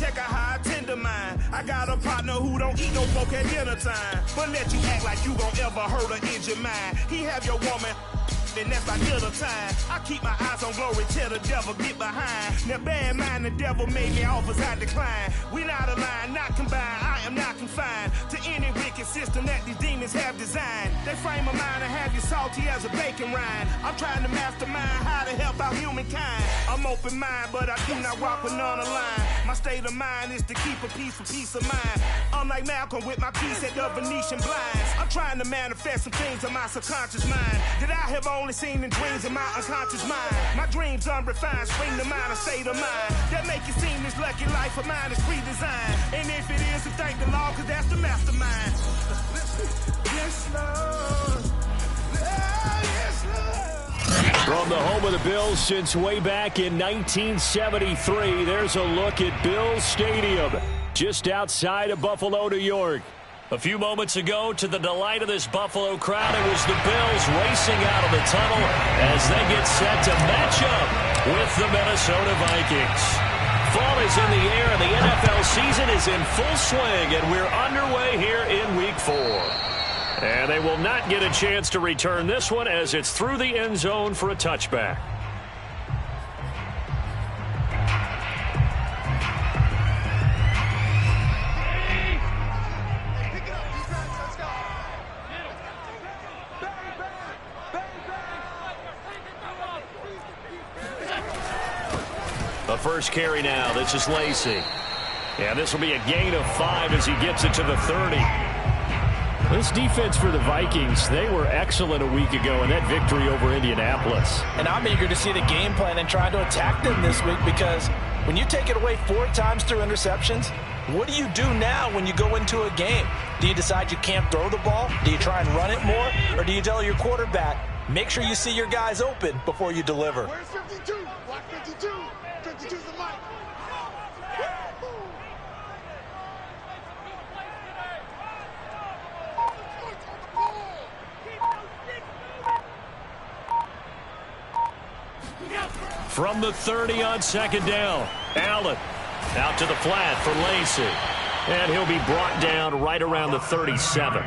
check out how I tend to mine. I got a partner who don't eat no poke at dinner time, but let you act like you gon' ever hurt or injure mine. He have your woman, and that's by dinner time. I keep my eyes on glory till the devil get behind. Now bad mind, the devil made me offers I decline. We not aligned, not combined, I am not confined to any wicked system that these demons have designed. They frame a mind and have you salty as a bacon rind. I'm trying to mastermind how to help out humankind. I'm open mind, but I do not walk with none aligned. My state of mind is to keep a peace for peace of mind. I'm like Malcolm with my piece at the Venetian blinds. I'm trying to manifest some things in my subconscious mind that I have only seen in dreams in my unconscious mind. My dreams unrefined, spring to mind, a state of mind that make you seem this lucky life of mine is pre-designed. And if it is, to thank the Lord, cause that's the mastermind. Yes, Lord. Yes, Lord. From the home of the Bills since way back in 1973, there's a look at Bills Stadium, just outside of Buffalo, New York. A few moments ago, to the delight of this Buffalo crowd, it was the Bills racing out of the tunnel as they get set to match up with the Minnesota Vikings. Fall is in the air, and the NFL season is in full swing, and we're underway here in Week 4. And they will not get a chance to return this one as it's through the end zone for a touchback. The first carry now. This is Lacey. And this will be a gain of 5 as he gets it to the 30. This defense for the Vikings, they were excellent a week ago in that victory over Indianapolis. And I'm eager to see the game plan and try to attack them this week, because when you take it away 4 times through interceptions, what do you do now when you go into a game? Do you decide you can't throw the ball? Do you try and run it more? Or do you tell your quarterback, make sure you see your guys open before you deliver? Where's 52? Block 52. 52's the mic. From the 30 on second down, Allen out to the flat for Lacey. And he'll be brought down right around the 37.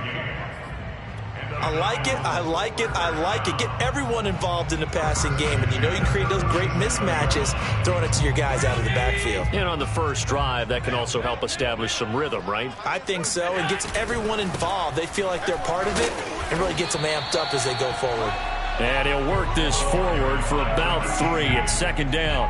I like it, I like it, I like it. Get everyone involved in the passing game, and you know you can create those great mismatches throwing it to your guys out of the backfield. And on the first drive, that can also help establish some rhythm, right? I think so. It gets everyone involved. They feel like they're part of it. It really gets them amped up as they go forward. And he'll work this forward for about 3 at second down.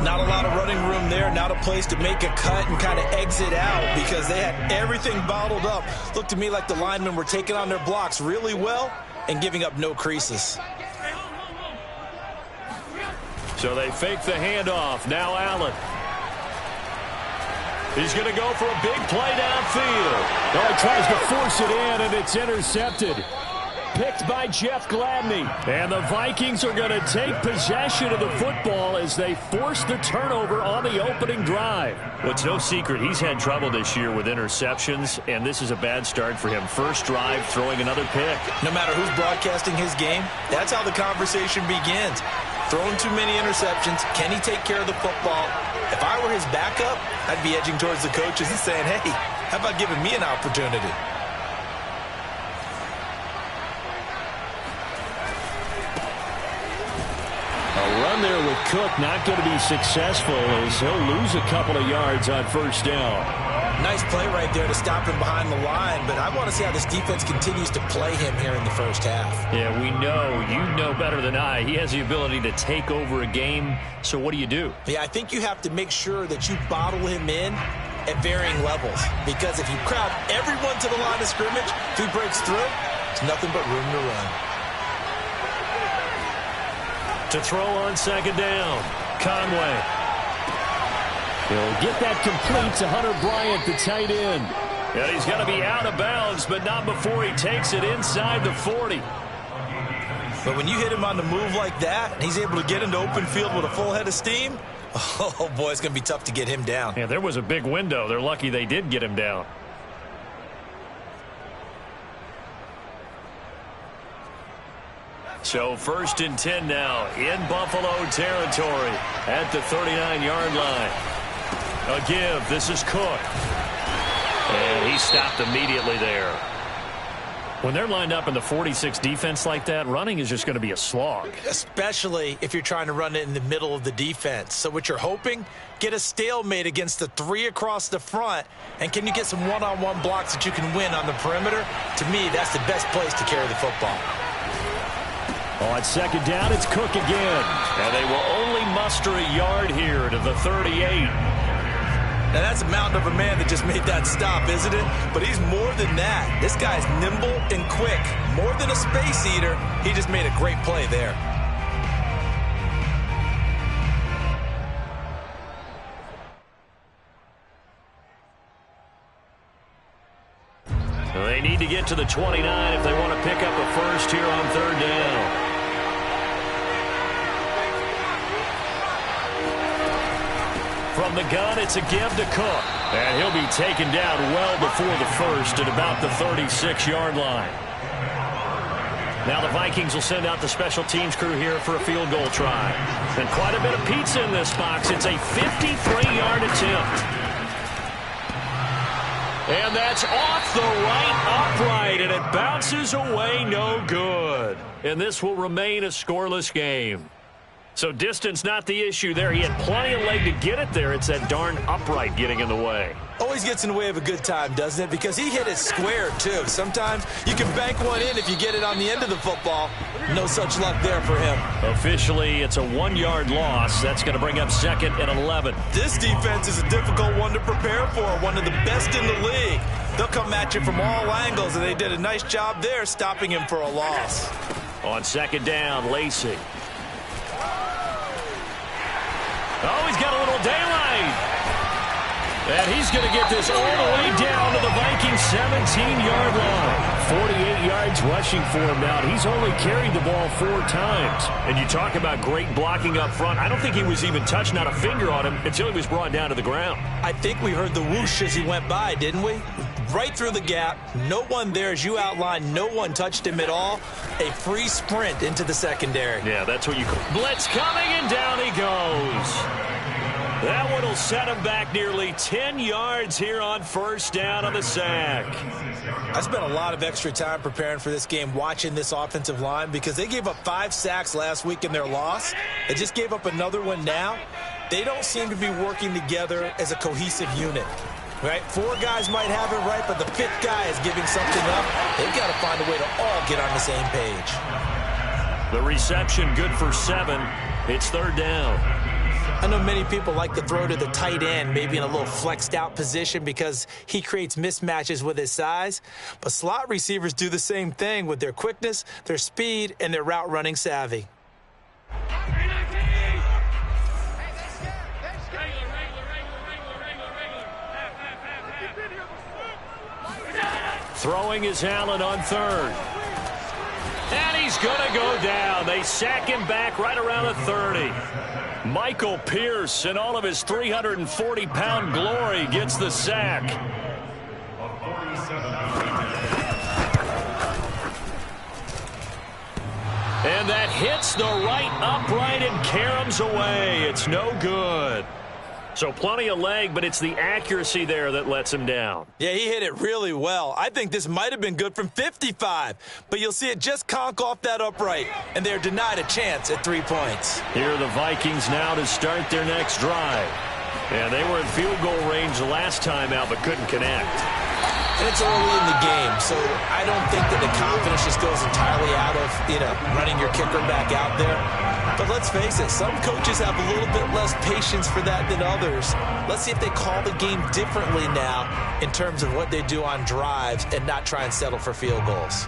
Not a lot of running room there. Not a place to make a cut and kind of exit out because they had everything bottled up. Looked to me like the linemen were taking on their blocks really well and giving up no creases. So they fake the handoff. Now Allen. He's going to go for a big play downfield. Oh, he tries to force it in, and it's intercepted. Picked by Jeff Gladney. And the Vikings are going to take possession of the football as they force the turnover on the opening drive. Well, it's no secret he's had trouble this year with interceptions, and this is a bad start for him. First drive, throwing another pick. No matter who's broadcasting his game, that's how the conversation begins. Throwing too many interceptions. Can he take care of the football? If I were his backup, I'd be edging towards the coaches and saying, hey, how about giving me an opportunity? A run there with Cook not going to be successful as he'll lose a couple of yards on first down. Nice play right there to stop him behind the line, but I want to see how this defense continues to play him here in the first half. Yeah, we know. You know better than I. He has the ability to take over a game, so what do? Yeah, I think you have to make sure that you bottle him in at varying levels, because if you crowd everyone to the line of scrimmage, if he breaks through, it's nothing but room to run. To throw on second down, Conway. He'll get that complete to Hunter Bryant, the tight end. And he's going to be out of bounds, but not before he takes it inside the 40. But when you hit him on the move like that, and he's able to get into open field with a full head of steam, oh boy, it's going to be tough to get him down. Yeah, there was a big window. They're lucky they did get him down. So 1st and 10 now in Buffalo territory at the 39-yard line. A give. This is Cook. And he stopped immediately there. When they're lined up in the 46 defense like that, running is just going to be a slog. Especially if you're trying to run it in the middle of the defense. So what you're hoping, get a stalemate against the 3 across the front, and can you get some one-on-one blocks that you can win on the perimeter? To me, that's the best place to carry the football. On second down, it's Cook again. And they will only muster a yard here to the 38. Now, that's a mountain of a man that just made that stop, isn't it? But he's more than that. This guy's nimble and quick. More than a space eater, he just made a great play there. They need to get to the 29 if they want to pick up a first here on third down. From the gun, it's a give to Cook. And he'll be taken down well before the first at about the 36-yard line. Now the Vikings will send out the special teams crew here for a field goal try. And quite a bit of pizza in this box. It's a 53-yard attempt. And that's off the right upright, and it bounces away no good. And this will remain a scoreless game. So distance not the issue there. He had plenty of leg to get it there. It's that darn upright getting in the way. Always gets in the way of a good time, doesn't it? Because he hit it square, too. Sometimes you can bank one in if you get it on the end of the football. No such luck there for him. Officially, it's a 1-yard loss. That's going to bring up second and 11. This defense is a difficult one to prepare for. One of the best in the league. They'll come at you from all angles, and they did a nice job there stopping him for a loss. On second down, Lacey. Oh, he's got a little daylight. And he's going to get this all the way down to the Vikings' 17-yard line. 48 yards rushing for him now. He's only carried the ball 4 times. And you talk about great blocking up front. I don't think he was even touched, not a finger on him, until he was brought down to the ground. I think we heard the whoosh as he went by, didn't we? Right through the gap. No one there, as you outlined. No one touched him at all. A free sprint into the secondary. Yeah, that's what you call blitz coming, and down he goes. That one will set him back nearly 10 yards here on first down on the sack. I spent a lot of extra time preparing for this game, watching this offensive line, because they gave up 5 sacks last week in their loss. They just gave up another one now. They don't seem to be working together as a cohesive unit. Right? 4 guys might have it right, but the 5th guy is giving something up. They've got to find a way to all get on the same page. The reception good for 7. It's third down. I know many people like to throw to the tight end, maybe in a little flexed out position because he creates mismatches with his size. But slot receivers do the same thing with their quickness, their speed, and their route running savvy. Throwing is Allen on third. And he's going to go down. They sack him back right around the 30. Michael Pierce, in all of his 340-pound glory, gets the sack. And that hits the right upright and caroms away. It's no good. So plenty of leg, but it's the accuracy there that lets him down. Yeah, he hit it really well. I think this might have been good from 55, but you'll see it just conk off that upright, and they're denied a chance at 3 points. Here are the Vikings now to start their next drive. And they were in field goal range the last time out, but couldn't connect. And it's early in the game, so I don't think that the confidence just goes entirely out of, running your kicker back out there. But let's face it, some coaches have a little bit less patience for that than others. Let's see if they call the game differently now in terms of what they do on drives and not try and settle for field goals.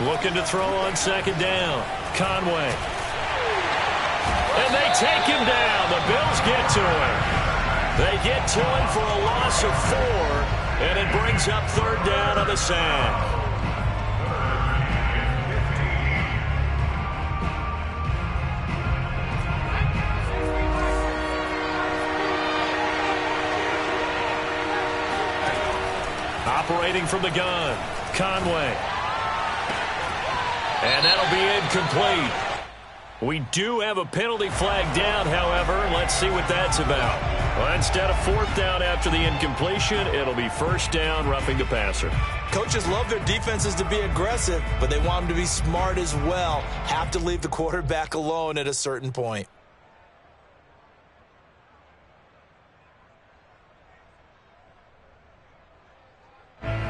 Looking to throw on second down. Conway. And they take him down. The Bills get to him. They get to him for a loss of 4, and it brings up third down on the sack. Rotating from the gun. Conway. And that'll be incomplete. We do have a penalty flag down, however. Let's see what that's about. Well, instead of fourth down after the incompletion, it'll be first down, roughing the passer. Coaches love their defenses to be aggressive, but they want them to be smart as well. Have to leave the quarterback alone at a certain point.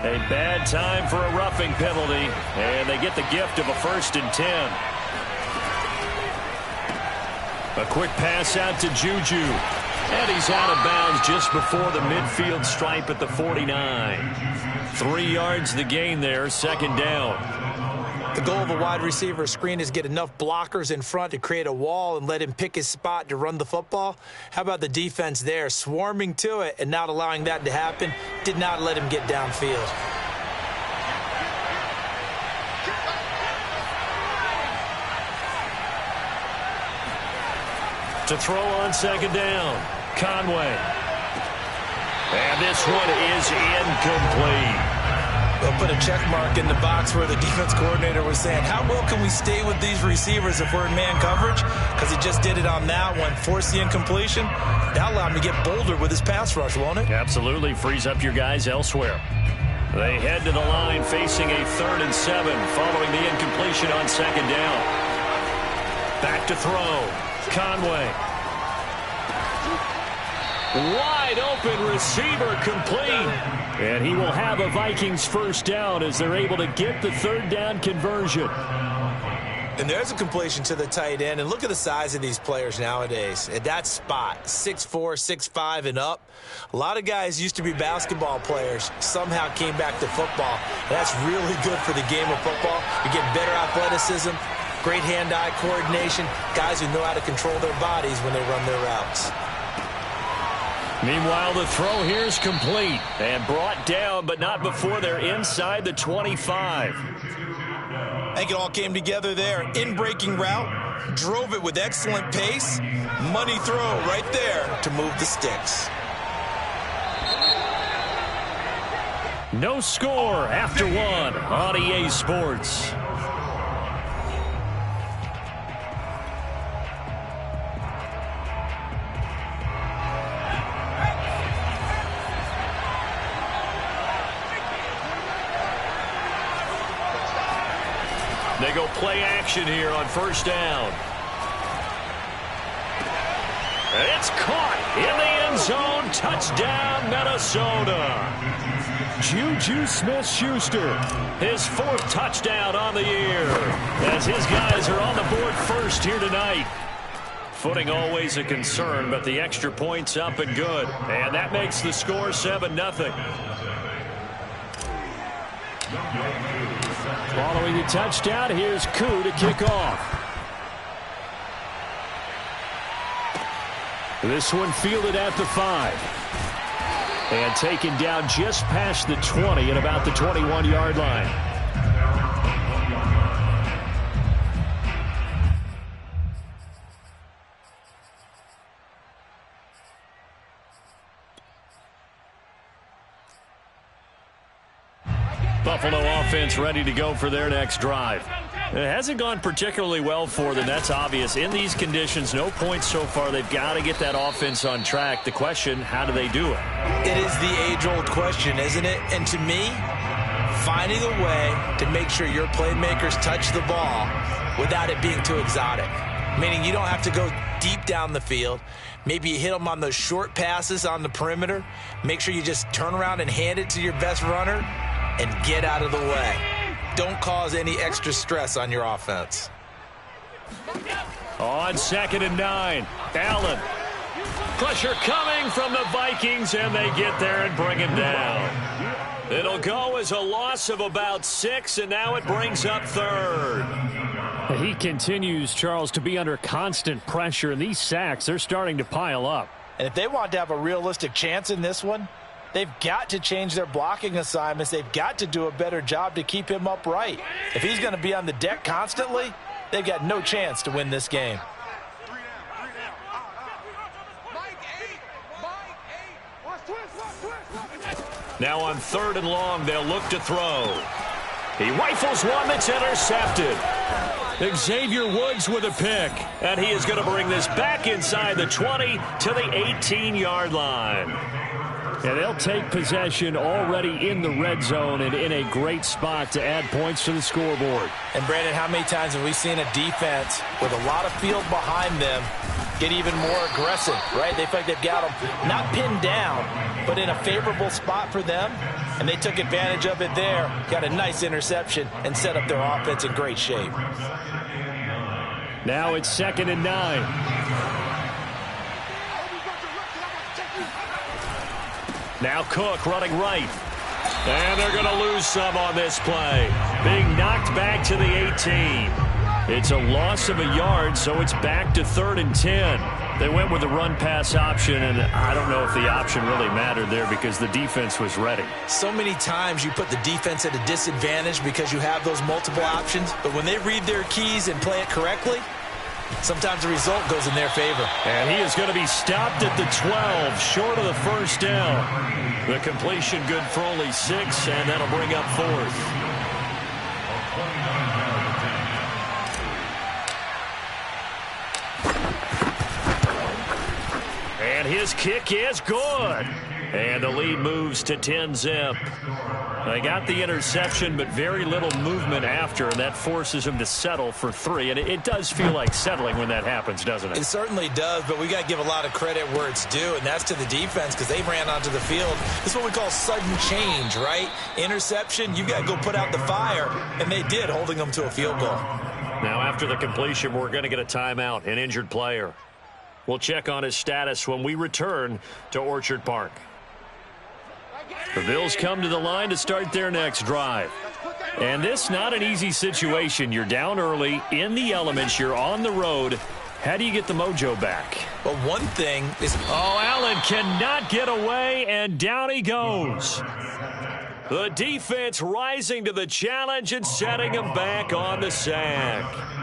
A bad time for a roughing penalty, and they get the gift of a 1st and 10. A quick pass out to Juju. And he's out of bounds just before the midfield stripe at the 49. 3 yards the gain there, 2nd down. The goal of a wide receiver screen is get enough blockers in front to create a wall and let him pick his spot to run the football. How about the defense there, swarming to it and not allowing that to happen? Did not let him get downfield. To throw on 2nd down, Conway. And this one is incomplete. They'll put a check mark in the box where the defense coordinator was saying, how well can we stay with these receivers if we're in man coverage? Because he just did it on that one, forced the incompletion. That allowed him to get bolder with his pass rush, won't it? Absolutely, frees up your guys elsewhere. They head to the line facing a 3rd and 7 following the incompletion on 2nd down. Back to throw. Conway. Wide open receiver complete. And he will have a Vikings 1st down as they're able to get the 3rd down conversion. And there's a completion to the tight end. And look at the size of these players nowadays. At that spot, 6'4", 6'5", and up. A lot of guys used to be basketball players, somehow came back to football. And that's really good for the game of football. You get better athleticism, great hand-eye coordination, guys who know how to control their bodies when they run their routes. Meanwhile, the throw here is complete and brought down, but not before they're inside the 25. I think it all came together there. In-breaking route, drove it with excellent pace. Money throw right there to move the sticks. No score after 1 on EA Sports. They go play action here on 1st down. It's caught in the end zone. Touchdown, Minnesota. Juju Smith-Schuster, his 4th touchdown on the year, as his guys are on the board first here tonight. Footing always a concern, but the extra point's up and good. And that makes the score 7-0. Following the touchdown, here's Koo to kick off. This one fielded at the 5. And taken down just past the 20 at about the 21-yard line. Buffalo offense ready to go for their next drive. It hasn't gone particularly well for them. That's obvious. In these conditions, no points so far. They've got to get that offense on track. The question, how do they do it? It is the age-old question, isn't it? And to me, finding a way to make sure your playmakers touch the ball without it being too exotic. Meaning you don't have to go deep down the field. Maybe you hit them on those short passes on the perimeter. Make sure you just turn around and hand it to your best runner and get out of the way. Don't cause any extra stress on your offense. On 2nd and 9, Allen. Pressure coming from the Vikings, and they get there and bring him down. It'll go as a loss of about 6, and now it brings up 3rd. He continues, Charles, to be under constant pressure, and these sacks, they're starting to pile up. And if they want to have a realistic chance in this one, they've got to change their blocking assignments. They've got to do a better job to keep him upright. If he's going to be on the deck constantly, they've got no chance to win this game. Now on 3rd and long, they'll look to throw. He rifles one that's intercepted. Xavier Woods with a pick, and he is going to bring this back inside the 20 to the 18-yard line. And they'll take possession already in the red zone and in a great spot to add points to the scoreboard. And, Brandon, how many times have we seen a defense with a lot of field behind them get even more aggressive, right? They feel like they've got them not pinned down, but in a favorable spot for them, and they took advantage of it there, got a nice interception, and set up their offense in great shape. Now it's 2nd and 9. Now Cook running right. And they're going to lose some on this play. Being knocked back to the 18. It's a loss of a yard, so it's back to 3rd and 10. They went with the run-pass option, and I don't know if the option really mattered there because the defense was ready. So many times you put the defense at a disadvantage because you have those multiple options, but when they read their keys and play it correctly, sometimes the result goes in their favor. And he is going to be stopped at the 12, short of the first down. The completion good for only 6, and that'll bring up 4th. And his kick is good. And the lead moves to 10-zip. They got the interception, but very little movement after, and that forces him to settle for 3. And it does feel like settling when that happens, doesn't it? It certainly does, but we got to give a lot of credit where it's due, and that's to the defense because they ran onto the field. This is what we call sudden change, right? Interception, you got to go put out the fire, and they did, holding them to a field goal. Now after the completion, we're going to get a timeout, an injured player. We'll check on his status when we return to Orchard Park. The Bills come to the line to start their next drive. And this not an easy situation. You're down early, in the elements, you're on the road. How do you get the mojo back? Well, one thing is... Oh, Allen cannot get away, and down he goes. The defense rising to the challenge and setting him back on the sack.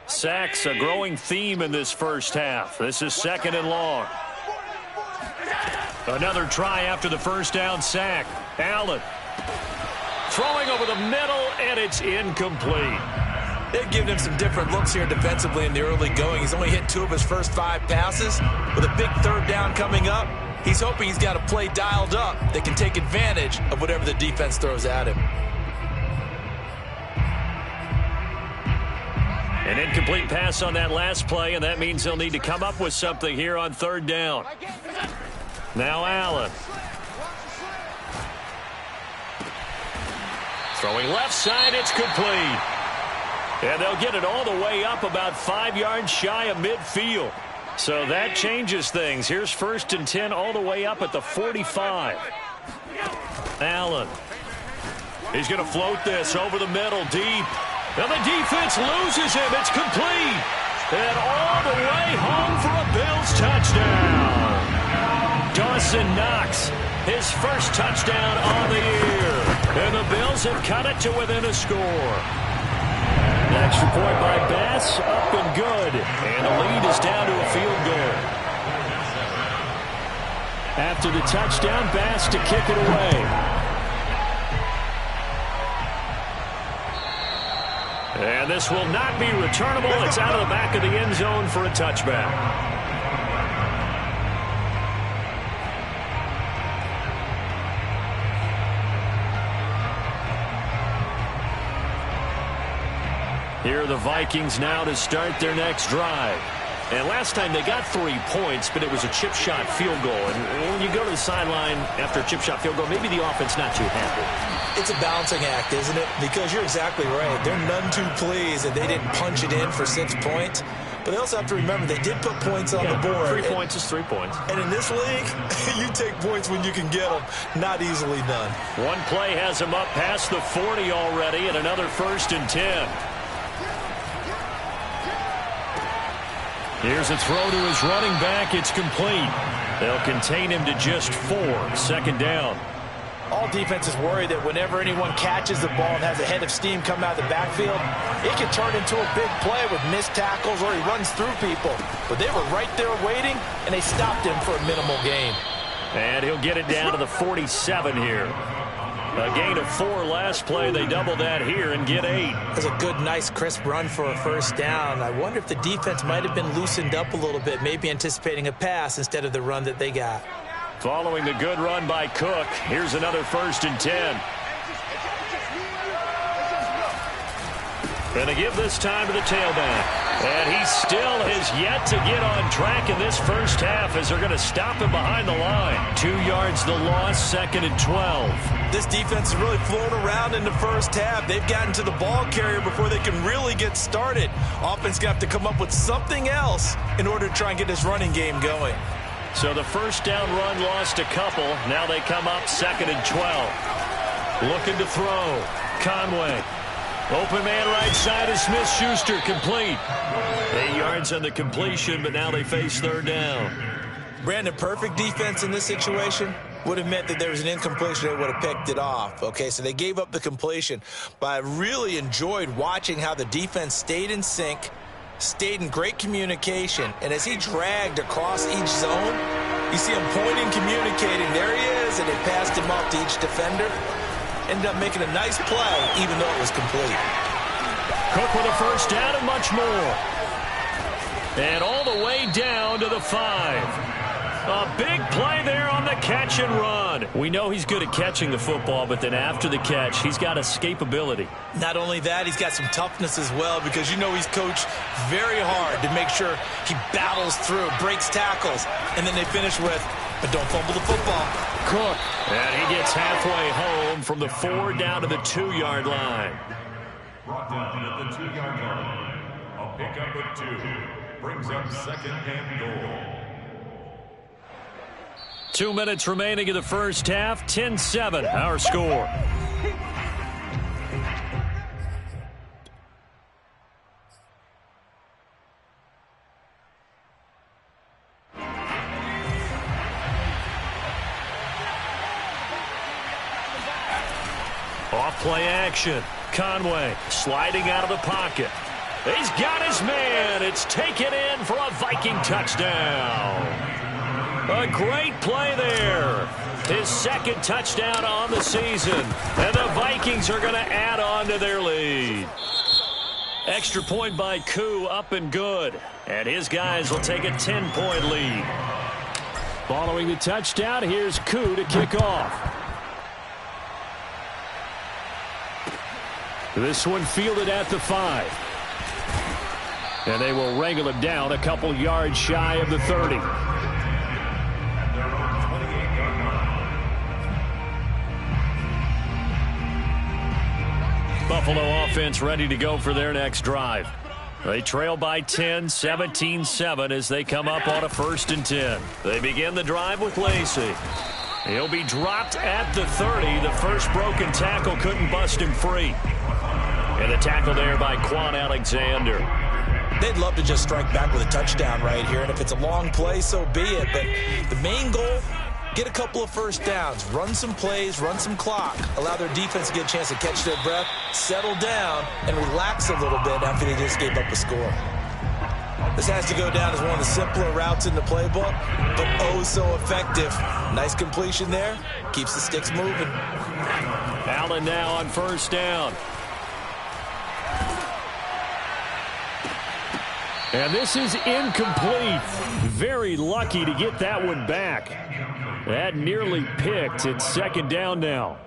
Sacks, a growing theme in this first half. This is 2nd and long. Another try after the first down sack. Allen throwing over the middle, and it's incomplete. They've given him some different looks here defensively in the early going. He's only hit 2 of his first 5 passes. With a big 3rd down coming up, he's hoping he's got a play dialed up that can take advantage of whatever the defense throws at him. An incomplete pass on that last play, and that means they'll need to come up with something here on 3rd down. Now Allen. Throwing left side, it's complete. And they'll get it all the way up about 5 yards shy of midfield. So that changes things. Here's 1st and 10 all the way up at the 45. Allen. He's going to float this over the middle deep. And the defense loses him. It's complete. And all the way home for a Bills touchdown. Dawson Knox, his first touchdown on the year. And the Bills have cut it to within a score. An extra point by Bass, up and good. And the lead is down to a field goal. After the touchdown, Bass to kick it away. And this will not be returnable. It's out of the back of the end zone for a touchback. Here are the Vikings now to start their next drive. And last time they got 3 points, but it was a chip shot field goal. And when you go to the sideline after a chip shot field goal, maybe the offense not too happy. It's a balancing act, isn't it? Because you're exactly right. They're none too pleased that they didn't punch it in for 6 points. But they also have to remember they did put points on the board. 3 points is 3 points. And in this league, you take points when you can get them. Not easily done. One play has him up past the 40 already, and another 1st and 10. Here's a throw to his running back. It's complete. They'll contain him to just 4. 2nd down. All defenses worry that whenever anyone catches the ball and has a head of steam come out of the backfield, it can turn into a big play with missed tackles or he runs through people. But they were right there waiting, and they stopped him for a minimal gain. And he'll get it down to the 47 here. A gain of 4 last play. They double that here and get 8. That's a good, nice, crisp run for a first down. I wonder if the defense might have been loosened up a little bit, maybe anticipating a pass instead of the run that they got. Following the good run by Cook, here's another 1st and 10. And they give this time to the tailback. And he still has yet to get on track in this first half as they're going to stop him behind the line. 2 yards the loss, 2nd and 12. This defense is really flown around in the first half. They've gotten to the ball carrier before they can really get started. Offense going to have to come up with something else in order to try and get this running game going. So the first down run lost a couple. Now they come up 2nd and 12. Looking to throw. Conway. Open man right side is Smith-Schuster, complete. 8 yards on the completion, but now they face 3rd down. Brandon, perfect defense in this situation would have meant that there was an incompletion. They would have picked it off. Okay, so they gave up the completion. But I really enjoyed watching how the defense stayed in sync, stayed in great communication, and as he dragged across each zone, you see him pointing, communicating. There he is, and they passed him off to each defender. Ended up making a nice play, even though it was complete. Cook with a first down and much more. And all the way down to the 5. A big play there on the catch and run. We know he's good at catching the football, but then after the catch, he's got escapability. Not only that, he's got some toughness as well, because you know he's coached very hard to make sure he battles through, breaks tackles, and then they finish with, but don't fumble the football. Cook. And he gets halfway home from the 4 down to the 2-yard line. Brought down at the 2-yard line. A pickup of 2 brings up 2nd and goal. 2 minutes remaining in the first half. 10-7 our score. Off play action. Conway sliding out of the pocket. He's got his man. It's taken in for a Viking touchdown. A great play there. His 2nd touchdown on the season. And the Vikings are going to add on to their lead. Extra point by Koo, up and good. And his guys will take a 10-point lead. Following the touchdown, here's Koo to kick off. This one fielded at the 5. And they will wrangle him down a couple yards shy of the 30. Buffalo offense ready to go for their next drive. They trail by 10, 17-7 as they come up on a 1st and 10. They begin the drive with Lacey. He'll be dropped at the 30. The first broken tackle couldn't bust him free. And the tackle there by Quan Alexander. They'd love to just strike back with a touchdown right here, and if it's a long play, so be it. But the main goal, get a couple of first downs, run some plays, run some clock, allow their defense to get a chance to catch their breath, settle down, and relax a little bit after they just gave up a score. This has to go down as one of the simpler routes in the playbook, but oh so effective. Nice completion there, keeps the sticks moving. Allen now on first down. And this is incomplete. Very lucky to get that one back. That nearly picked. It's 2nd down now.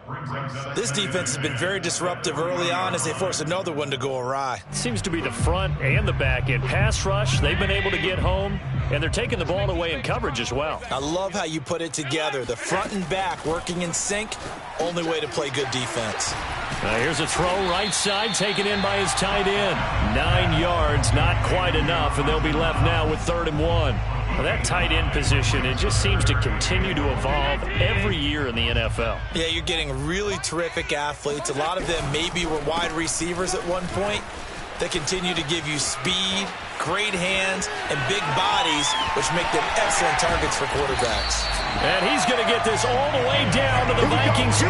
This defense has been very disruptive early on as they force another one to go awry. Seems to be the front and the back end. Pass rush, they've been able to get home, and they're taking the ball away in coverage as well. I love how you put it together. The front and back working in sync. Only way to play good defense. Here's a throw right side taken in by his tight end. 9 yards, not quite enough, and they'll be left now with 3rd and 1. Well, that tight end position, it just seems to continue to evolve every year in the NFL. Yeah, you're getting really terrific athletes. A lot of them maybe were wide receivers at one point. They continue to give you speed, great hands, and big bodies, which make them excellent targets for quarterbacks. And he's going to get this all the way down to the Vikings 8.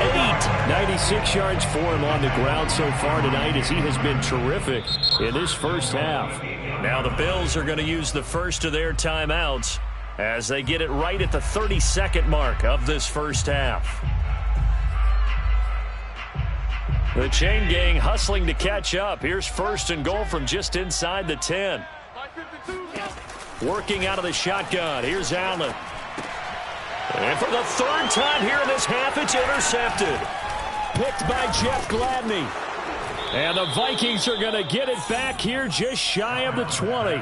96 yards for him on the ground so far tonight as he has been terrific in this first half. Now the Bills are going to use the first of their timeouts as they get it right at the 32nd mark of this first half. The chain gang hustling to catch up. Here's first and goal from just inside the 10. Working out of the shotgun. Here's Allen. And for the third time here in this half, it's intercepted. Picked by Jeff Gladney. And the Vikings are going to get it back here just shy of the 20.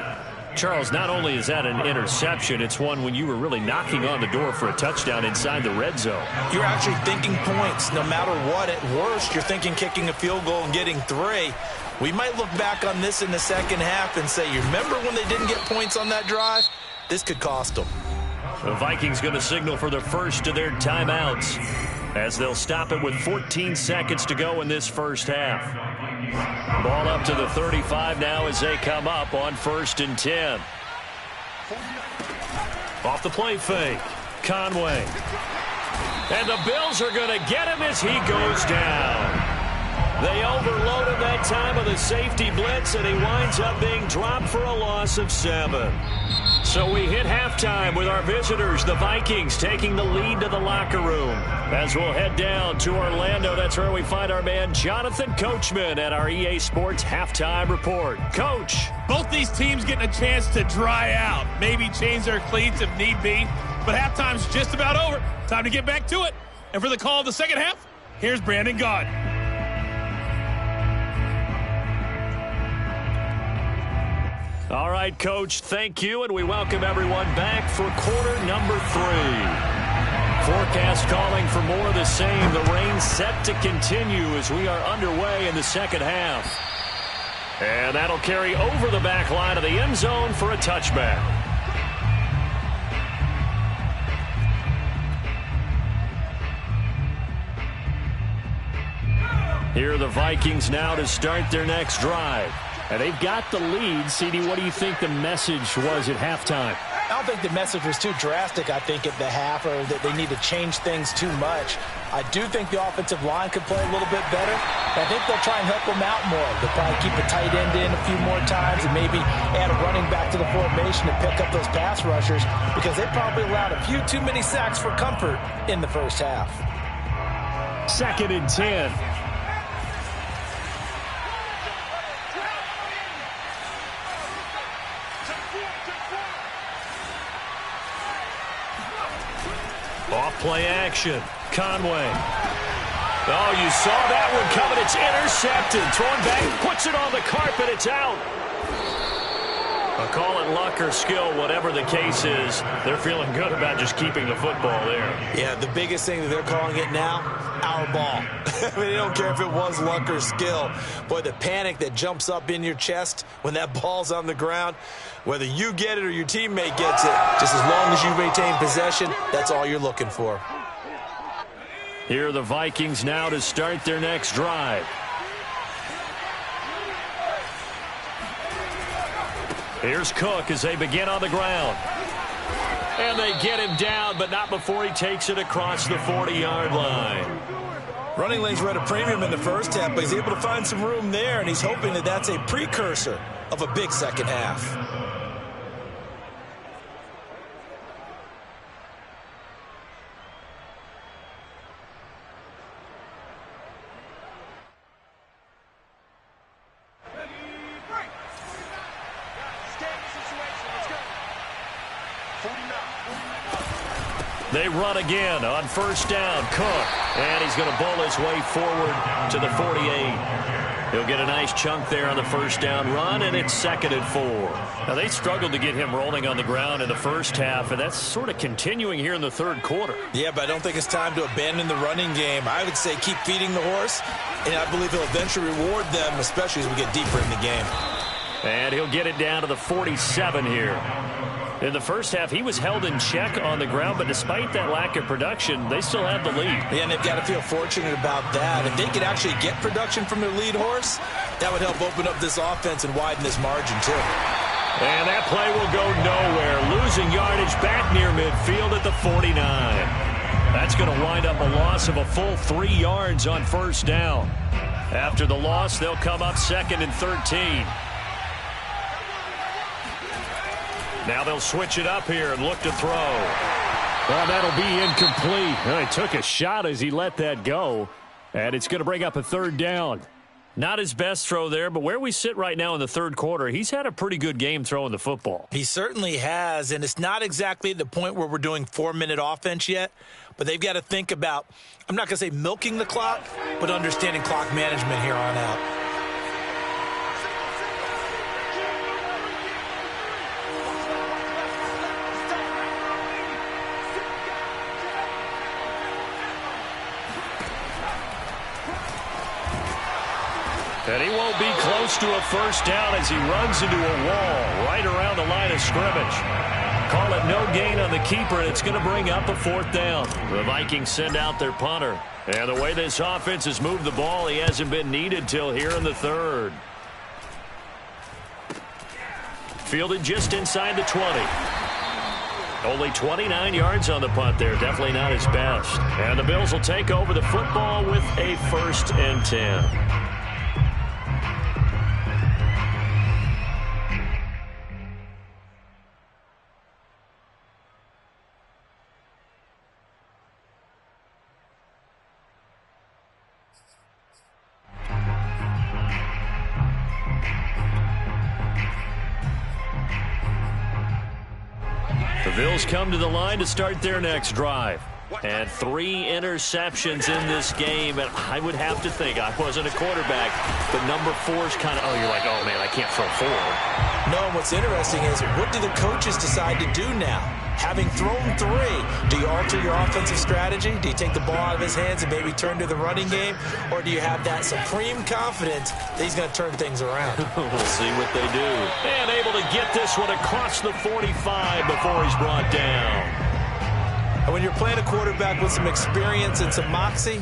Charles, not only is that an interception, it's one when you were really knocking on the door for a touchdown inside the red zone. You're actually thinking points. No matter what, at worst, you're thinking kicking a field goal and getting 3. We might look back on this in the second half and say, you remember when they didn't get points on that drive? This could cost them. The Vikings going to signal for the first of their timeouts as they'll stop it with 14 seconds to go in this first half. Ball up to the 35 now as they come up on 1st and 10. Off the play fake. Conway. And the Bills are going to get him as he goes down. They overloaded that time of the safety blitz, and he winds up being dropped for a loss of 7. So we hit halftime with our visitors, the Vikings, taking the lead to the locker room. As we'll head down to Orlando, that's where we find our man Jonathan Coachman at our EA Sports Halftime Report. Coach. Both these teams getting a chance to dry out, maybe change their cleats if need be, but halftime's just about over. Time to get back to it. And for the call of the second half, here's Brandon Gaudin. All right, Coach, thank you, and we welcome everyone back for quarter number 3. Forecast calling for more of the same. The rain set to continue as we are underway in the second half. And that'll carry over the back line of the end zone for a touchback. Here are the Vikings now to start their next drive. And they've got the lead. CD, what do you think the message was at halftime? I don't think the message was too drastic, I think, at the half, or that they need to change things too much. I do think the offensive line could play a little bit better. I think they'll try and help them out more. They'll probably keep a tight end in a few more times and maybe add a running back to the formation to pick up those pass rushers, because they probably allowed a few too many sacks for comfort in the first half. 2nd and 10. Off-play action. Conway. Oh, you saw that one coming. It's intercepted. Thrown back, puts it on the carpet. It's out. I'll call it luck or skill, whatever the case is. They're feeling good about just keeping the football there. Yeah, the biggest thing that they're calling it now, our ball. I mean, they don't care if it was luck or skill. Boy, the panic that jumps up in your chest when that ball's on the ground, whether you get it or your teammate gets it, just as long as you retain possession, that's all you're looking for. Here are the Vikings now to start their next drive. Here's Cook as they begin on the ground. And they get him down, but not before he takes it across the 40-yard line. Running lanes were at a premium in the first half, but he's able to find some room there, and he's hoping that that's a precursor of a big second half. They run again on first down. Cook. And he's going to bowl his way forward to the 48. He'll get a nice chunk there on the first down run, and it's 2nd and 4. Now, they struggled to get him rolling on the ground in the first half, and that's sort of continuing here in the third quarter. Yeah, but I don't think it's time to abandon the running game. I would say keep feeding the horse, and I believe he'll eventually reward them, especially as we get deeper in the game. And he'll get it down to the 47 here. In the first half, he was held in check on the ground, but despite that lack of production, they still have the lead. Yeah, and they've got to feel fortunate about that. If they could actually get production from their lead horse, that would help open up this offense and widen this margin, too. And that play will go nowhere. Losing yardage back near midfield at the 49. That's going to wind up a loss of a full 3 yards on first down. After the loss, they'll come up 2nd and 13. Now they'll switch it up here and look to throw. Well, that'll be incomplete. He took a shot as he let that go. And it's going to bring up a 3rd down. Not his best throw there, but where we sit right now in the 3rd quarter, he's had a pretty good game throwing the football. He certainly has, and it's not exactly at the point where we're doing 4-minute offense yet, but they've got to think about, I'm not going to say milking the clock, but understanding clock management here on out. And he won't be close to a first down as he runs into a wall right around the line of scrimmage. Call it no gain on the keeper, and it's going to bring up a 4th down. The Vikings send out their punter. And the way this offense has moved the ball, he hasn't been needed till here in the 3rd. Fielded just inside the 20. Only 29 yards on the punt there. Definitely not his best. And the Bills will take over the football with a 1st and 10. The Bills come to the line to start their next drive. And 3 interceptions in this game. And I would have to think, I wasn't a quarterback, but number 4's kind of, you're like, oh, man, I can't throw 4. No, and what's interesting is, what do the coaches decide to do now? Having thrown 3, do you alter your offensive strategy? Do you take the ball out of his hands and maybe turn to the running game? Or do you have that supreme confidence that he's going to turn things around? We'll see what they do. And able to get this one across the 45 before he's brought down. And when you're playing a quarterback with some experience and some moxie,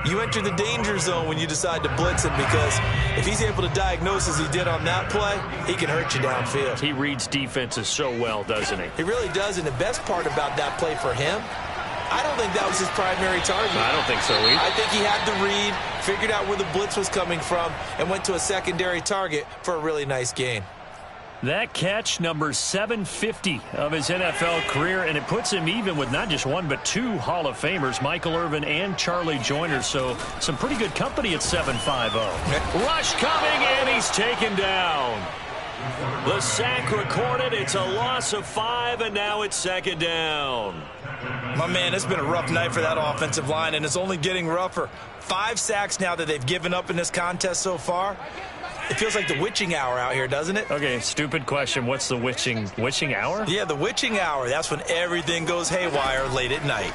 you enter the danger zone when you decide to blitz him, because if he's able to diagnose as he did on that play, he can hurt you downfield. He reads defenses so well, doesn't he? He really does, and the best part about that play for him, I don't think that was his primary target. I don't think so either. I think he had the read, figured out where the blitz was coming from, and went to a secondary target for a really nice gain. That catch, number 750 of his NFL career, and it puts him even with not just 1 but 2 Hall of Famers, Michael Irvin and Charlie Joyner. So some pretty good company at 750. Rush coming, and he's taken down. The sack recorded. It's a loss of 5, and now it's 2nd down. My man, it's been a rough night for that offensive line, and it's only getting rougher. 5 sacks now that they've given up in this contest so far. It feels like the witching hour out here, doesn't it? Okay, stupid question. What's the witching hour? Yeah, the witching hour. That's when everything goes haywire late at night.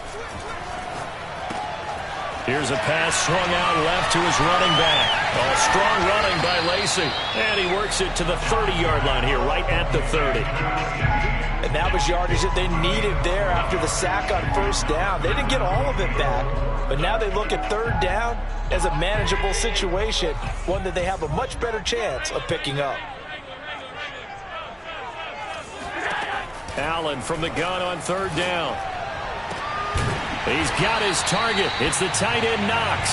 Here's a pass swung out left to his running back. Oh, strong running by Lacy. And he works it to the 30-yard line here, right at the 30. And that was yardage that they needed there after the sack on first down. They didn't get all of it back, but now they look at 3rd down as a manageable situation, one that they have a much better chance of picking up. Allen from the gun on 3rd down. He's got his target. It's the tight end Knox.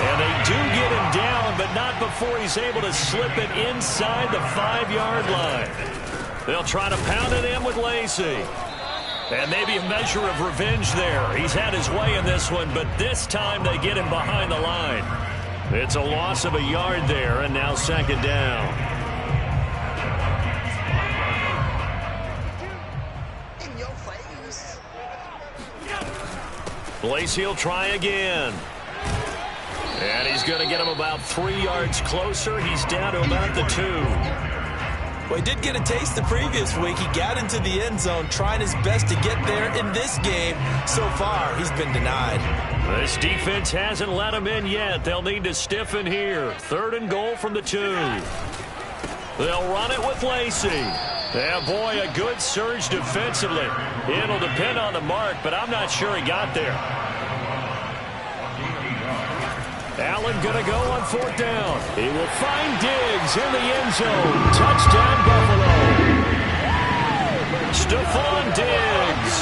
And they do get him down, but not before he's able to slip it inside the 5-yard line. They'll try to pound it in with Lacy. And maybe a measure of revenge there. He's had his way in this one, but this time they get him behind the line. It's a loss of a yard there, and now 2nd down. In your face. Lacy will try again. And he's going to get him about 3 yards closer. He's down to about the 2. Well, he did get a taste the previous week. He got into the end zone, trying his best to get there in this game. So far, he's been denied. This defense hasn't let him in yet. They'll need to stiffen here. 3rd and goal from the 2. They'll run it with Lacy. Yeah, boy, a good surge defensively. It'll depend on the mark, but I'm not sure he got there. Allen going to go on 4th down. He will find Diggs in the end zone. Touchdown, Buffalo. Stephon Diggs,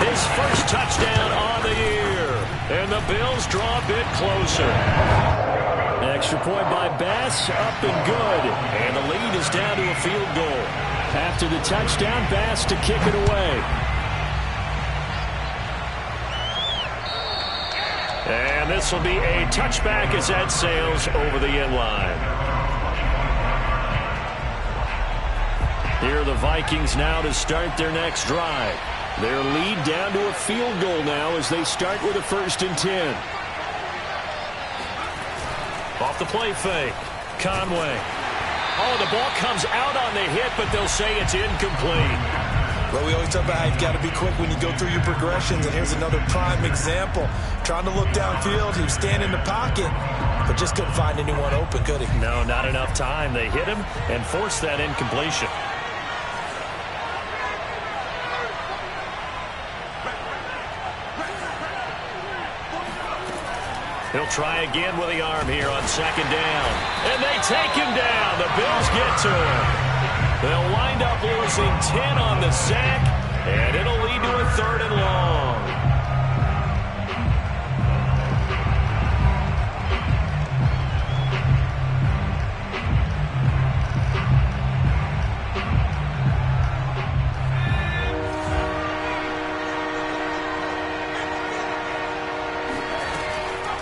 his first touchdown on the year. And the Bills draw a bit closer. Extra point by Bass, up and good. And the lead is down to a field goal. After the touchdown, Bass to kick it away. And this will be a touchback as that sails over the end line. Here are the Vikings now to start their next drive. Their lead down to a field goal now as they start with a 1st and 10. Off the play fake. Conway. Oh, the ball comes out on the hit, but they'll say it's incomplete. Well, we always talk about how you've got to be quick when you go through your progressions, and here's another prime example. Trying to look downfield, he was standing in the pocket, but just couldn't find anyone open, could he? No, not enough time. They hit him and forced that incompletion. He'll try again with the arm here on 2nd down. And they take him down. The Bills get to him. They'll wind up losing 10 on the sack, and it'll lead to a 3rd and long.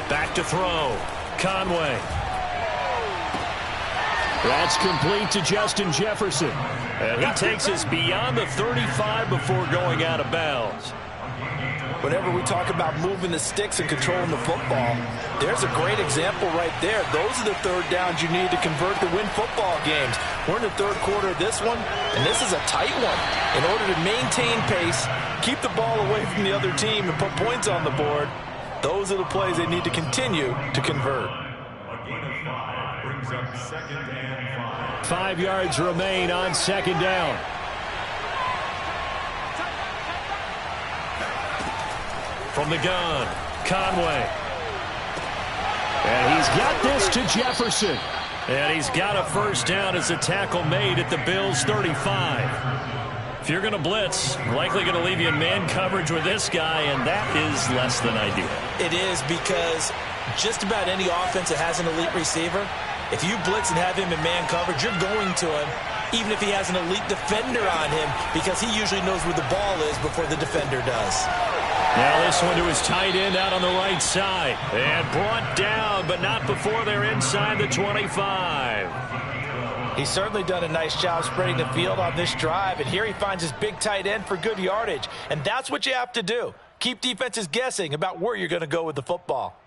Back to throw. Conway. That's complete to Justin Jefferson. And he takes us beyond the 35 before going out of bounds. Whenever we talk about moving the sticks and controlling the football, there's a great example right there. Those are the 3rd downs you need to convert to win football games. We're in the 3rd quarter of this one, and this is a tight one. In order to maintain pace, keep the ball away from the other team, and put points on the board, those are the plays they need to continue to convert. A gain of 5 brings up 2nd and 5. 5 yards remain on 2nd down. From the gun, Conway. And he's got this to Jefferson. And he's got a 1st down as a tackle made at the Bills' 35. If you're going to blitz, likely going to leave you in man coverage with this guy, and that is less than ideal. It is, because just about any offense that has an elite receiver, if you blitz and have him in man coverage, you're going to him, even if he has an elite defender on him, because he usually knows where the ball is before the defender does. Now this one to his tight end out on the right side. And brought down, but not before they're inside the 25. He's certainly done a nice job spreading the field on this drive, and here he finds his big tight end for good yardage. And that's what you have to do. Keep defenses guessing about where you're going to go with the football.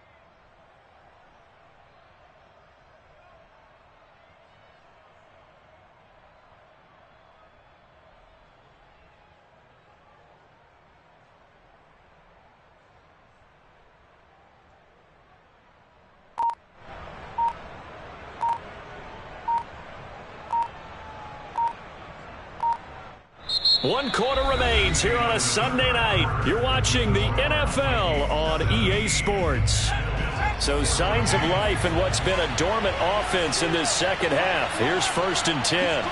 One quarter remains here on a Sunday night. You're watching the NFL on EA Sports. So signs of life in what's been a dormant offense in this second half. Here's 1st and 10.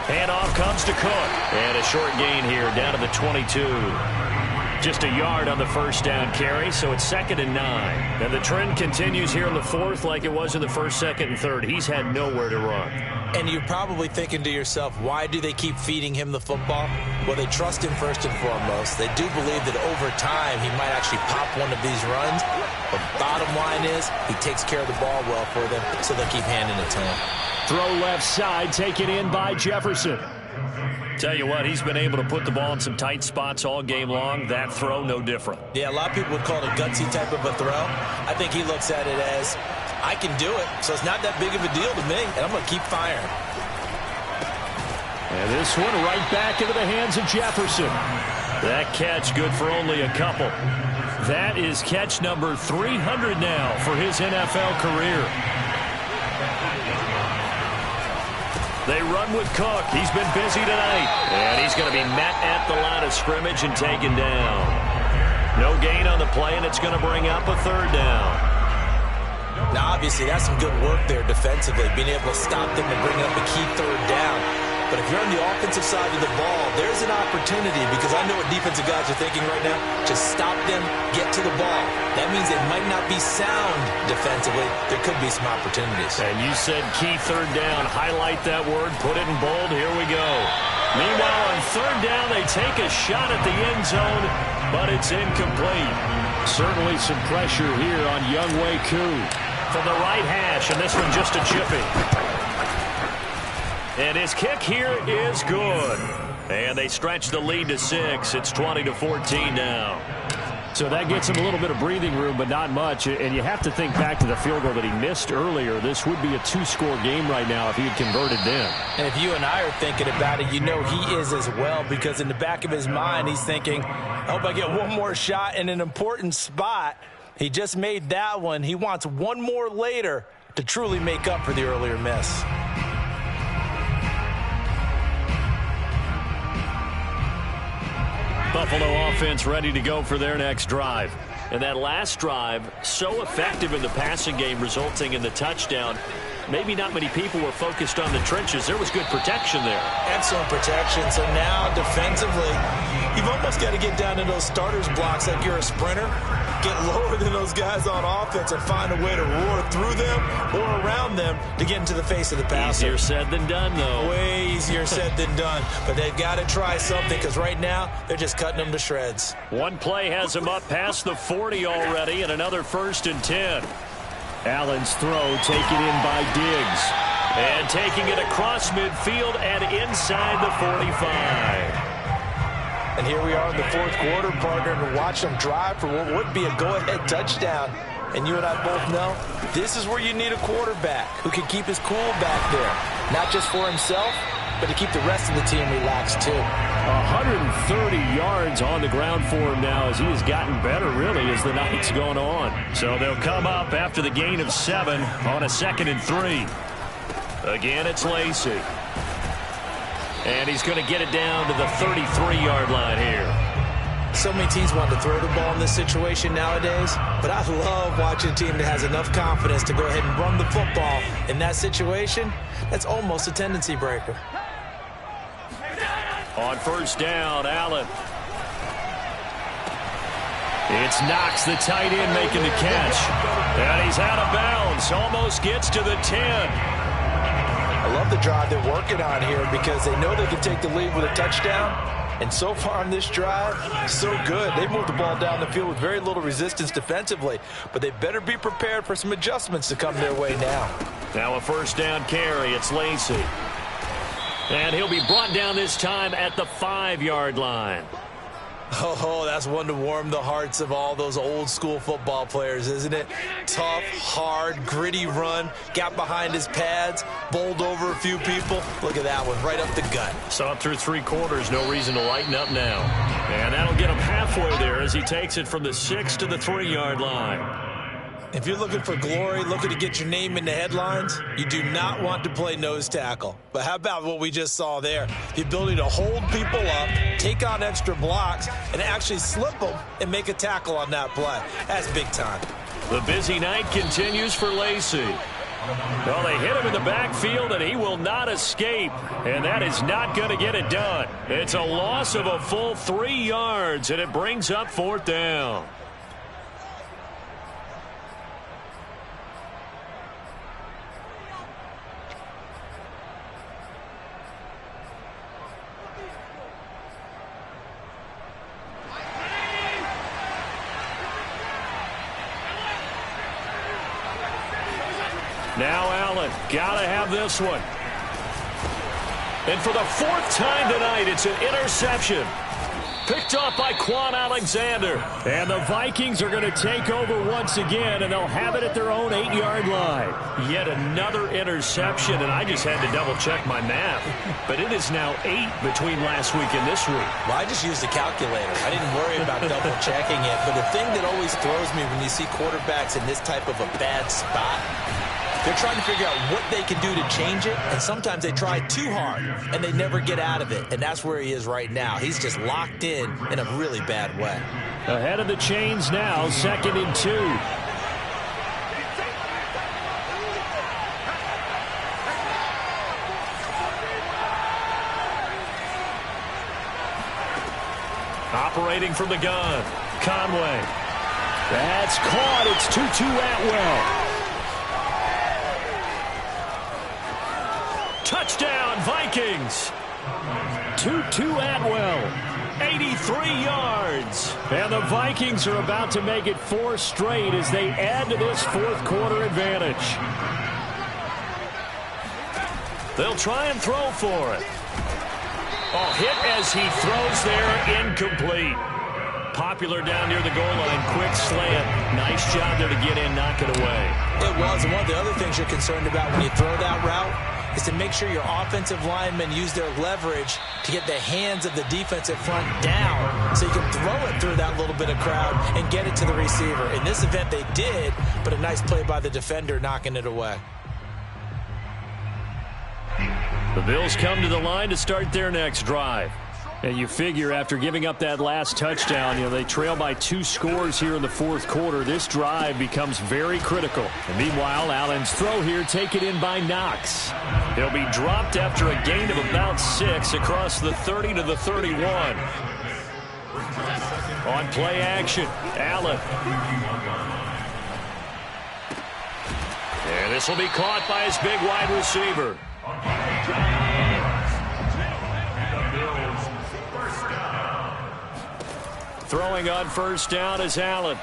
Handoff comes to Cook. And a short gain here down to the 22. Just a yard on the 1st down carry, so it's 2nd and 9. And the trend continues here in the 4th like it was in the 1st, 2nd, and 3rd. He's had nowhere to run. And you're probably thinking to yourself, why do they keep feeding him the football? Well, they trust him first and foremost. They do believe that over time he might actually pop one of these runs. But bottom line is he takes care of the ball well for them, so they'll keep handing it to him. Throw left side, taken in by Jefferson. Tell you what, he's been able to put the ball in some tight spots all game long. That throw, no different. Yeah, a lot of people would call it a gutsy type of a throw. I think he looks at it as, I can do it, so it's not that big of a deal to me, and I'm going to keep firing. And this one right back into the hands of Jefferson. That catch good for only a couple. That is catch number 300 now for his NFL career. They run with Cook. He's been busy tonight. And he's going to be met at the line of scrimmage and taken down. No gain on the play, and it's going to bring up a third down. Now, obviously, that's some good work there defensively, being able to stop them and bring up a key third down. But if you're on the offensive side of the ball, there's an opportunity, because I know what defensive guys are thinking right now. Just stop them, get to the ball. That means they might not be sound defensively. There could be some opportunities. And you said key third down. Highlight that word. Put it in bold. Here we go. Meanwhile, on third down, they take a shot at the end zone, but it's incomplete. Certainly some pressure here on Younghoe Koo from the right hash, and this one just a chippy. And his kick here is good. And they stretch the lead to 6. It's 20-14 now. So that gets him a little bit of breathing room, but not much. And you have to think back to the field goal that he missed earlier. This would be a 2-score game right now if he had converted then. And if you and I are thinking about it, you know he is as well, because in the back of his mind, he's thinking, I hope I get one more shot in an important spot. He just made that one. He wants one more later to truly make up for the earlier miss. Buffalo offense ready to go for their next drive. And that last drive, so effective in the passing game, resulting in the touchdown. Maybe not many people were focused on the trenches. There was good protection there. Excellent protection. So now defensively, you've almost got to get down to those starters blocks like you're a sprinter. Get lower than those guys on offense and find a way to roar through them or around them to get into the face of the passer. Easier said than done, though. Way easier said than done. But they've got to try something, because right now they're just cutting them to shreds. One play has them up past the 40 already, and another 1st and 10. Allen's throw taken in by Diggs. And taking it across midfield and inside the 45. And here we are in the 4th quarter, partner, and watch them drive for what would be a go-ahead touchdown. And you and I both know this is where you need a quarterback who can keep his cool back there. Not just for himself, but to keep the rest of the team relaxed too. 130 yards on the ground for him now, as he has gotten better, really, as the night's gone on. So they'll come up after the gain of 7 on a 2nd and 3. Again, it's Lacy. And he's going to get it down to the 33-yard line here. So many teams want to throw the ball in this situation nowadays, but I love watching a team that has enough confidence to go ahead and run the football. In that situation, that's almost a tendency breaker. On 1st down, Allen. It's Knox, the tight end, making the catch. And he's out of bounds. Almost gets to the 10. I love the drive they're working on here, because they know they can take the lead with a touchdown. And so far on this drive, so good. They moved the ball down the field with very little resistance defensively, but they better be prepared for some adjustments to come their way now. Now a 1st down carry. It's Lacy. And he'll be brought down this time at the 5-yard line. Oh, that's one to warm the hearts of all those old school football players, isn't it? Tough, hard, gritty run, got behind his pads, bowled over a few people. Look at that one, right up the gut. So up through 3 quarters, no reason to lighten up now. And that'll get him halfway there as he takes it from the 6 to the 3-yard line. If you're looking for glory, looking to get your name in the headlines, you do not want to play nose tackle. But how about what we just saw there? The ability to hold people up, take on extra blocks, and actually slip them and make a tackle on that play. That's big time. The busy night continues for Lacy. Well, they hit him in the backfield, and he will not escape. And that is not going to get it done. It's a loss of a full 3 yards, and it brings up 4th down. Now Allen, gotta have this one. And for the 4th time tonight, it's an interception. Picked off by Quan Alexander. And the Vikings are going to take over once again, and they'll have it at their own 8-yard line. Yet another interception, and I just had to double-check my math. But it is now 8 between last week and this week. Well, I just used a calculator. I didn't worry about double-checking it. But the thing that always throws me when you see quarterbacks in this type of a bad spot, They're trying to figure out what they can do to change it, and sometimes they try too hard, and they never get out of it, and that's where he is right now. He's just locked in a really bad way. Ahead of the chains now, 2nd and 2. Operating from the gun, Conway. That's caught. It's 2-2 Atwell. Touchdown, Vikings. 2-2 Atwell. 83 yards. And the Vikings are about to make it 4 straight as they add to this fourth-quarter advantage. They'll try and throw for it. Oh, hit as he throws there, incomplete. Popular down near the goal line, quick slant. Nice job there to get in, knock it away. It was, and one of the other things you're concerned about when you throw that route is to make sure your offensive linemen use their leverage to get the hands of the defensive front down so you can throw it through that little bit of crowd and get it to the receiver. In this event, they did, but a nice play by the defender knocking it away. The Bills come to the line to start their next drive. And you figure after giving up that last touchdown, they trail by 2 scores here in the fourth quarter. This drive becomes very critical. And meanwhile, Allen's throw here taken in by Knox. He'll be dropped after a gain of about 6 across the 30 to the 31. On play action, Allen. And this will be caught by his big wide receiver. Throwing on first down is Allen.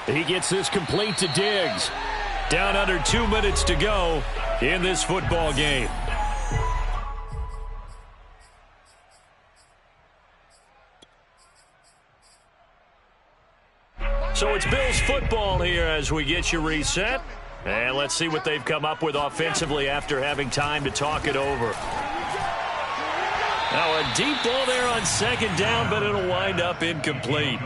He gets this complete to Diggs. Down under 2 minutes to go in this football game. So it's Bills football here as we get you reset. And let's see what they've come up with offensively after having time to talk it over. Now a deep ball there on 2nd down, but it'll wind up incomplete.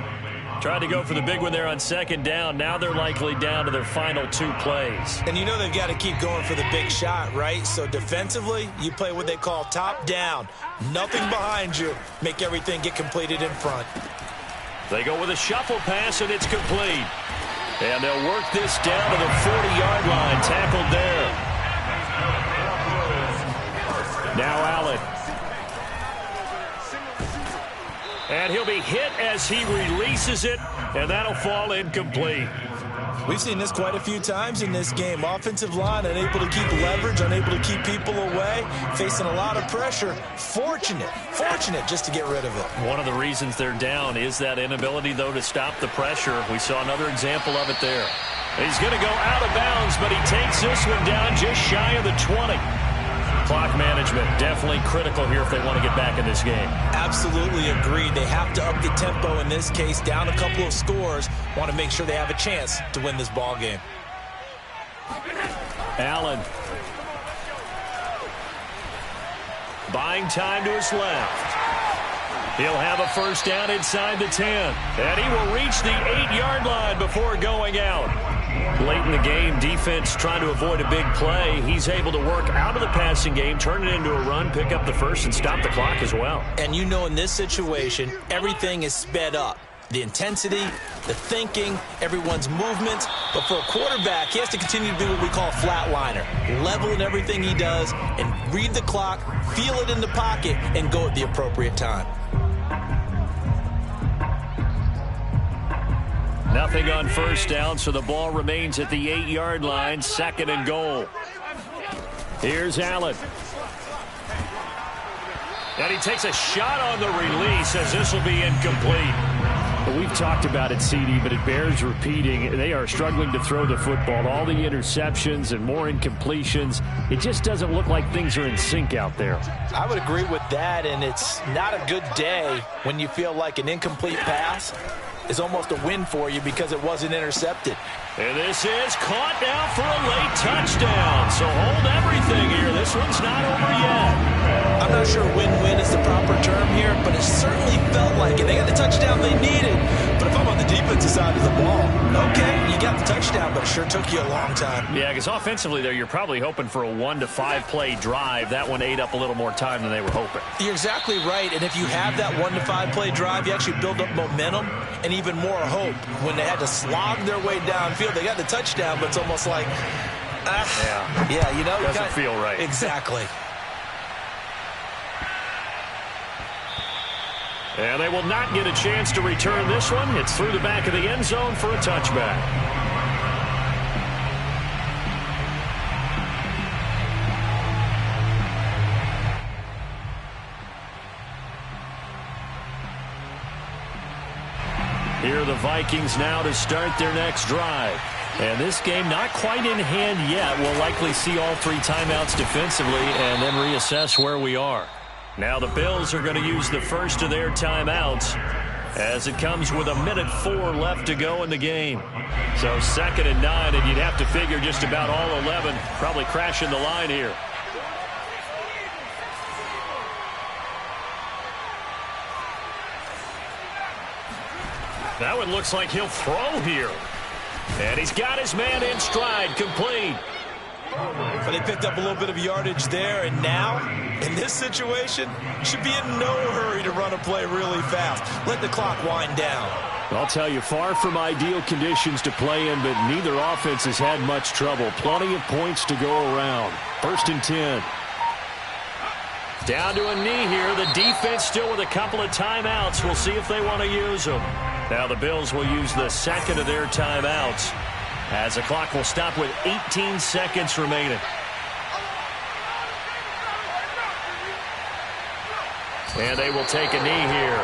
Tried to go for the big one there on 2nd down. Now they're likely down to their final 2 plays. And you know they've got to keep going for the big shot, right? So defensively, you play what they call top down. Nothing behind you. Make everything get completed in front. They go with a shuffle pass, and it's complete. And they'll work this down to the 40-yard line. Tackled there. Now Allen. And he'll be hit as he releases it, and that'll fall incomplete. We've seen this quite a few times in this game. Offensive line unable to keep leverage, unable to keep people away, facing a lot of pressure. Fortunate just to get rid of it. One of the reasons they're down is that inability, though, to stop the pressure. We saw another example of it there. He's going to go out of bounds, but he takes this one down just shy of the 20. Clock management definitely critical here if they want to get back in this game. Absolutely agreed. They have to up the tempo in this case, down a couple of scores. Want to make sure they have a chance to win this ball game. Allen. Buying time to his left. He'll have a first down inside the 10. And he will reach the 8-yard line before going out. Late in the game, defense trying to avoid a big play. He's able to work out of the passing game, turn it into a run, pick up the first, and stop the clock as well. And you know in this situation, everything is sped up. The intensity, the thinking, everyone's movements. But for a quarterback, he has to continue to do what we call a flatliner. Level in everything he does and read the clock, feel it in the pocket, and go at the appropriate time. Nothing on first down, so the ball remains at the 8-yard line, 2nd and goal. Here's Allen. And he takes a shot on the release as this will be incomplete. We've talked about it, CD, but it bears repeating. They are struggling to throw the football. All the interceptions and more incompletions. It just doesn't look like things are in sync out there. I would agree with that, and it's not a good day when you feel like an incomplete pass is almost a win for you because it wasn't intercepted. And this is caught now for a late touchdown. So hold everything here. This one's not over yet. I'm not sure win-win is the proper term here, but it certainly felt like it. They got the touchdown they needed. But if I'm on the defensive side of the ball, okay, you got the touchdown, but it sure took you a long time. Yeah, because offensively there, you're probably hoping for a 1 to 5 play drive. That one ate up a little more time than they were hoping. You're exactly right, and if you have that 1 to 5 play drive, you actually build up momentum and even more hope. When they had to slog their way downfield, they got the touchdown, but it's almost like, yeah, you know, doesn't feel right. Exactly. And they will not get a chance to return this one. It's through the back of the end zone for a touchback. Here are the Vikings now to start their next drive. And this game not quite in hand yet. We'll likely see all 3 timeouts defensively and then reassess where we are. Now the Bills are going to use the first of their timeouts as it comes with 1:04 left to go in the game. So 2nd and 9, and you'd have to figure just about all 11 probably crashing the line here. That one looks like he'll throw here. And he's got his man in stride, complete. But they picked up a little bit of yardage there, and now, in this situation, should be in no hurry to run a play really fast. Let the clock wind down. I'll tell you, far from ideal conditions to play in, but neither offense has had much trouble. Plenty of points to go around. 1st and 10. Down to a knee here. The defense still with a couple of timeouts. We'll see if they want to use them. Now the Bills will use the 2nd of their timeouts, as the clock will stop with 18 seconds remaining. And they will take a knee here.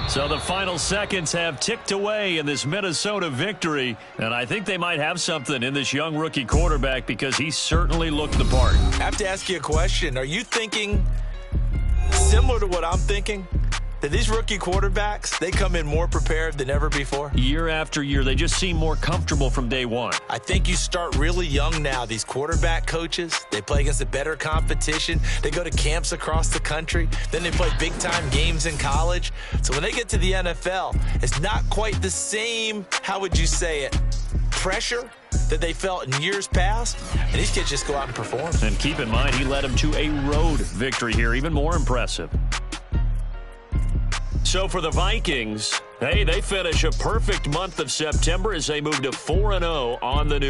So the final seconds have ticked away in this Minnesota victory, and I think they might have something in this young rookie quarterback because he certainly looked the part. I have to ask you a question. Are you thinking similar to what I'm thinking? That these rookie quarterbacks, they come in more prepared than ever before? Year after year, they just seem more comfortable from day one. I think you start really young now. These quarterback coaches, they play against a better competition. They go to camps across the country. Then they play big-time games in college. So when they get to the NFL, it's not quite the same, how would you say it, pressure that they felt in years past. And these kids just go out and perform. And keep in mind, he led them to a road victory here, even more impressive. So for the Vikings, hey, they finish a perfect month of September as they move to 4-0 on the new